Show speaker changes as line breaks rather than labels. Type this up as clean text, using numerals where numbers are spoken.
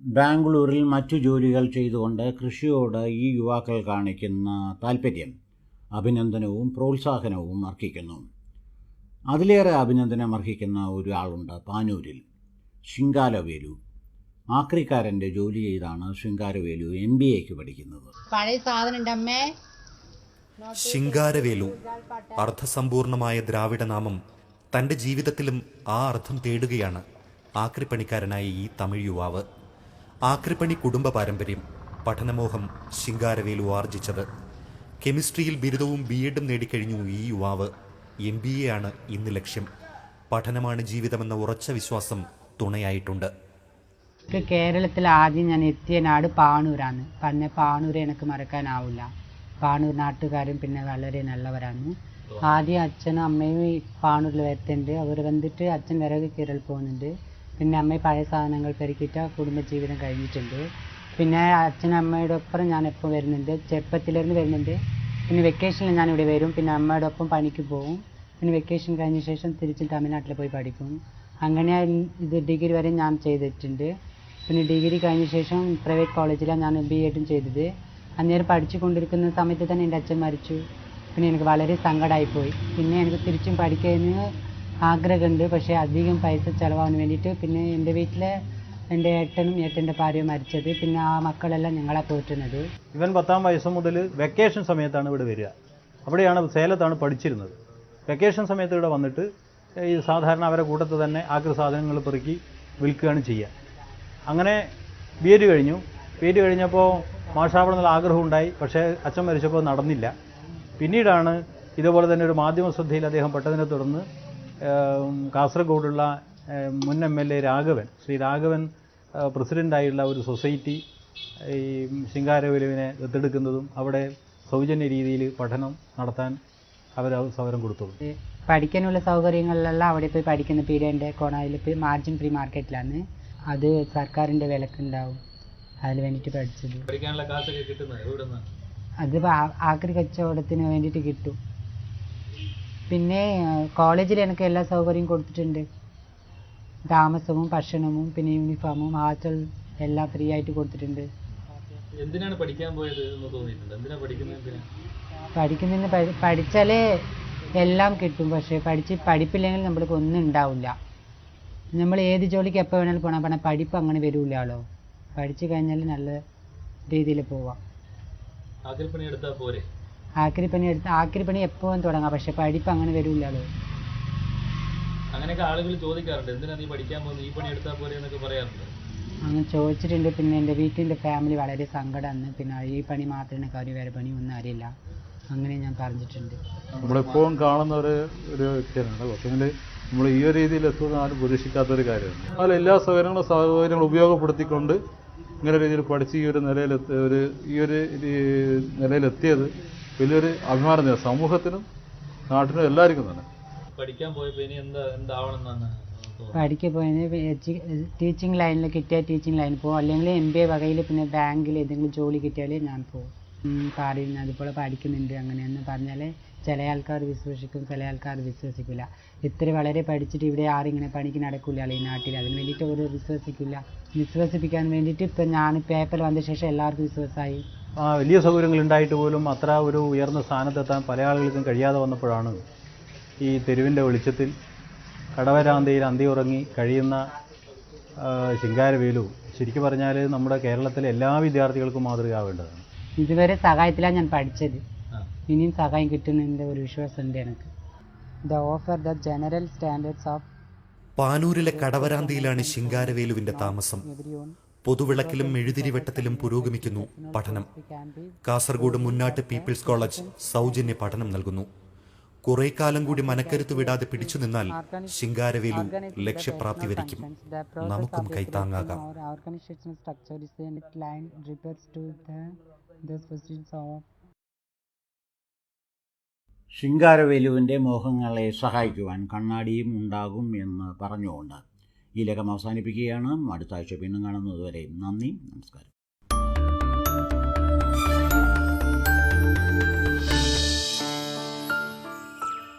ബാംഗ്ലൂരിൽ മറ്റു ജോലികൾ ചെയ്തുകൊണ്ട് കൃഷിയോട് ഈ യുവാക്കൾ കാണിക്കുന്ന താൽപ്പര്യം അഭിനന്ദനവും പ്രോത്സാഹനവും അർഹിക്കുന്നു. അതിലേറെ അഭിനന്ദനം അർഹിക്കുന്ന ഒരാളുണ്ട് പാനൂരിൽ. ശിങ്കാരവേലു. ആക്രിക്കാരൻ്റെ ജോലി ചെയ്താണ് ശിങ്കാരവേലു MBAക്ക് പഠിക്കുന്നത്.
പഴയ സാധനം അമ്മേ.
ശിങ്കാരവേലു, അർത്ഥസമ്പൂർണമായ ദ്രാവിഡ നാമം. തൻ്റെ ജീവിതത്തിലും ആ അർത്ഥം തേടുകയാണ് ആക്രിപ്പണിക്കാരനായ ഈ തമിഴ് യുവാവ്. ആക്രിപ്പണി കുടുംബ പാരമ്പര്യം, പഠനമോഹം ശിങ്കാരവേലു ആർജിച്ചത്. കെമിസ്ട്രിയിൽ ബിരുദവും BEഡും നേടിക്കഴിഞ്ഞു ഈ യുവാവ്. MBA ആണ് ഇന്ന് ലക്ഷ്യം. പഠനമാണ് ജീവിതമെന്ന ഉറച്ച വിശ്വാസം തുണയായിട്ടുണ്ട്.
കേരളത്തിൽ ആദ്യം ഞാൻ എത്തിയ നാട് പാണൂരാണ്. പിന്നെ പാണൂർ എനിക്ക് മറക്കാനാവില്ല. പാണൂർ നാട്ടുകാരും പിന്നെ വളരെ നല്ലവരാണ്. ആദ്യം അച്ഛനും അമ്മയും പാണൂരിൽ വരുത്തുന്നുണ്ട്. അവർ വന്നിട്ട് അച്ഛൻ വിറക് കീറൽ പോകുന്നുണ്ട്. പിന്നെ അമ്മ പഴയ സാധനങ്ങൾ പെരുക്കിയിട്ട് കുടുംബജീവിതം കഴിഞ്ഞിട്ടുണ്ട്. പിന്നെ അച്ഛനും അമ്മയുടെ ഒപ്പം ഞാൻ എപ്പോൾ വരുന്നുണ്ട്, ചെറുപ്പത്തിലിരുന്ന് വരുന്നുണ്ട്. പിന്നെ വെക്കേഷനിൽ ഞാനിവിടെ വരും. പിന്നെ അമ്മയുടെ ഒപ്പം പണിക്ക് പോകും. പിന്നെ വെക്കേഷൻ കഴിഞ്ഞ ശേഷം തിരിച്ച് തമിഴ്നാട്ടിൽ പോയി പഠിക്കും. അങ്ങനെ ഇത് ഡിഗ്രി വരെ ഞാൻ ചെയ്തിട്ടുണ്ട്. പിന്നെ ഡിഗ്രി കഴിഞ്ഞ ശേഷം പ്രൈവറ്റ് കോളേജിലാണ് ഞാൻ BEഡും ചെയ്തത്. അന്നേരം പഠിച്ചു കൊണ്ടിരിക്കുന്ന സമയത്ത് തന്നെ എൻ്റെ അച്ഛൻ മരിച്ചു. പിന്നെ എനിക്ക് വളരെ സങ്കടമായിപ്പോയി. പിന്നെ എനിക്ക് തിരിച്ചും പഠിക്കുന്നതിന് ആഗ്രഹമുണ്ട്. പക്ഷേ അധികം പൈസ ചിലവാകാൻ വേണ്ടിയിട്ട് പിന്നെ എൻ്റെ വീട്ടിൽ എൻ്റെ ഏട്ടനും ഏട്ടൻ്റെ ഭാര്യയും മരിച്ചത്. പിന്നെ ആ മക്കളെല്ലാം ഞങ്ങളെ പോറ്റുന്നത്.
ഇവൻ 10ാം വയസ്സ് മുതൽ വെക്കേഷൻ സമയത്താണ് ഇവിടെ വരിക. അവിടെയാണ് സേലത്താണ് പഠിച്ചിരുന്നത്. വെക്കേഷൻ സമയത്ത് ഇവിടെ വന്നിട്ട് ഈ സാധാരണ അവരെ കൂട്ടത്തിൽ തന്നെ ആക്രി സാധനങ്ങൾ പെറുക്കി വിൽക്കുകയാണ് ചെയ്യുക. അങ്ങനെ BEഡ് കഴിഞ്ഞു. BEഡ് കഴിഞ്ഞപ്പോൾ മാഷാവണമെന്നുള്ള ആഗ്രഹം ഉണ്ടായി. പക്ഷേ അച്ഛൻ മരിച്ചപ്പോൾ നടന്നില്ല. പിന്നീടാണ് ഇതുപോലെ തന്നെ ഒരു മാധ്യമ ശ്രദ്ധയിൽ അദ്ദേഹം പെട്ടതിനെ തുടർന്ന് കാസർഗോഡുള്ള മുൻ MLA ശ്രീ രാഘവൻ പ്രസിഡൻ്റായുള്ള ഒരു സൊസൈറ്റി ഈ ശിങ്കാരവേലുവിനെ ദത്തെടുക്കുന്നതും അവിടെ സൗജന്യ രീതിയിൽ പഠനം നടത്താൻ അവർ സൗകര്യം കൊടുത്തു.
പഠിക്കാനുള്ള സൗകര്യങ്ങളിലെല്ലാം അവിടെ പോയി പഠിക്കുന്ന പീരിയഡിൻ്റെ കോണയിൽ പോയി മാർജിൻ ഫ്രീ മാർക്കറ്റിലാണ്. അത് സർക്കാരിൻ്റെ വിലക്കുണ്ടാവും. അതിന് വേണ്ടിയിട്ട് പഠിച്ചത്. അത് ആക്രി കച്ചവടത്തിന് വേണ്ടിയിട്ട് കിട്ടും. പിന്നെ കോളേജിൽ എനിക്ക് എല്ലാ സൗകര്യവും കൊടുത്തിട്ടുണ്ട്. താമസവും ഭക്ഷണവും പിന്നെ യൂണിഫോമും ഹോസ്റ്റൽ എല്ലാം ഫ്രീ ആയിട്ട് കൊടുത്തിട്ടുണ്ട്.
എന്തിനാണ് പഠിക്കാൻ പോയത് എന്ന് തോന്നിയിട്ടുണ്ട്? എന്തിനാണ്
പഠിക്കുന്നതിന് പഠിച്ചാലേ എല്ലാം കിട്ടും. പക്ഷേ പഠിപ്പില്ലെങ്കിൽ നമ്മൾക്ക് ഒന്നും ഉണ്ടാവില്ല. നമ്മൾ ഏത് ജോലിക്ക് എപ്പോൾ വേണമെങ്കിലും പോകണം. പറഞ്ഞാൽ പഠിപ്പ് അങ്ങനെ വരില്ലല്ലോ. പഠിച്ചു കഴിഞ്ഞാൽ നല്ല രീതിയിൽ പോവാം. ആക്രിപ്പണി എപ്പോഴും തുടങ്ങാം. പക്ഷെ പഠിപ്പ് അങ്ങനെ വരില്ലല്ലോ.
അങ്ങനെയൊക്കെ ആളുകൾ ചോദിക്കാറുണ്ട്, എന്തിനാ നീ പഠിക്കാൻ പോകുന്നത്, ഈ പണി എടുത്താൽ പോലെ എന്നൊക്കെ പറയാറുണ്ട്.
അങ്ങനെ ചോദിച്ചിട്ടുണ്ട്. പിന്നെ എൻ്റെ വീട്ടിൻ്റെ ഫാമിലി വളരെ സങ്കടമാണ്. പിന്നെ ഈ പണി മാത്രമേ കാര്യം, വേറെ പണി ഒന്നും അറിയില്ല. അങ്ങനെ ഞാൻ പറഞ്ഞിട്ടുണ്ട്.
നമ്മളെപ്പോഴും കാണുന്ന ഒരു വ്യക്തിയാണ്. പക്ഷേങ്കിൽ നമ്മൾ ഈ ഒരു രീതിയിൽ എത്തുന്ന ആരും പ്രതീക്ഷിക്കാത്തൊരു കാര്യമാണ്. അതിൽ എല്ലാ സൗകര്യങ്ങളും ഉപയോഗപ്പെടുത്തിക്കൊണ്ട് ഇങ്ങനെ രീതിയിൽ പഠിച്ച് ഈ ഒരു നിലയിലെത്തിയത് വലിയൊരു അഭിമാനം സമൂഹത്തിനും നാട്ടിനും എല്ലാവർക്കും തന്നെ.
പഠിക്കാൻ പോയപ്പോൾ ഇനി എന്താവണമെന്നാണ്
പഠിക്കാൻ പോയത്? ടീച്ചിങ് ലൈനിൽ കിട്ടിയാൽ ടീച്ചിങ് ലൈനിൽ പോകും. അല്ലെങ്കിൽ MBA വകയിൽ പിന്നെ ബാങ്കിൽ ഏതെങ്കിലും ജോലി കിട്ടിയാലേ ഞാൻ പോകും. പറയുന്നത് അതുപോലെ പഠിക്കുന്നുണ്ട് അങ്ങനെയെന്ന് പറഞ്ഞാൽ ചില ആൾക്കാർ വിശ്വസിക്കും, ചില ആൾക്കാർ വിശ്വസിക്കില്ല. ഇത്ര വളരെ പഠിച്ചിട്ട് ഇവിടെ ആരും ഇങ്ങനെ പണിക്ക് നടക്കില്ലല്ലോ ഈ നാട്ടിൽ. അതിന് വേണ്ടിയിട്ട് ഒരു വിശ്വസിക്കില്ല. വിശ്വസിപ്പിക്കാൻ വേണ്ടിയിട്ട് ഇപ്പം ഞാൻ പേപ്പർ വന്ന ശേഷം എല്ലാവർക്കും വിശ്വാസമായി.
വലിയ സൗകര്യങ്ങൾ ഉണ്ടായിട്ട് പോലും അത്ര ഒരു ഉയർന്ന സ്ഥാനത്തെത്താൻ പല ആളുകൾക്കും കഴിയാതെ വന്നപ്പോഴാണ് ഈ തെരുവിൻ്റെ വെളിച്ചത്തിൽ കടവരാന്തയിൽ അന്തി ഉറങ്ങി കഴിയുന്ന ശിങ്കാരവേലു ശരിക്കും പറഞ്ഞാൽ നമ്മുടെ കേരളത്തിലെ എല്ലാ വിദ്യാർത്ഥികൾക്കും മാതൃകയാവേണ്ടതാണ്.
ഇതുവരെ സഹായത്തിലാണ് ഞാൻ പഠിച്ചത്. ഇനിയും സഹായം കിട്ടുന്നതിൻ്റെ ഒരു വിശ്വാസമുണ്ട് എനിക്ക്.
പാനൂരിലെ കടവരാന്തിയിലാണ് ശിങ്കാരവേലുവിന്റെ താമസം. പൊതുവിളക്കിലും മെഴുതിരിവട്ടത്തിലും പുരോഗമിക്കുന്നു പഠനം. കാസർഗോഡ് മുന്നാട്ട് പീപ്പിൾസ് കോളേജ് സൗജന്യ പഠനം നൽകുന്നു. കുറെ കാലം കൂടി മനക്കരുത്ത് വിടാതെ പിടിച്ചു നിന്നാൽ ശിങ്കാരവേലു ലക്ഷ്യപ്രാപ്തി വരിക്കും. നമുക്കും കൈത്താങ്ങാകാം.
ശിങ്കാരവേലുവിൻ്റെ മോഹങ്ങളെ സഹായിക്കുവാൻ കണ്ണാടിയും ഉണ്ടാകും എന്ന് പറഞ്ഞുകൊണ്ട് ഈ ലേഖനം അവസാനിപ്പിക്കുകയാണ്. അടുത്ത ആഴ്ച വീണ്ടും കാണുന്നതുവരെ നന്ദി, നമസ്കാരം.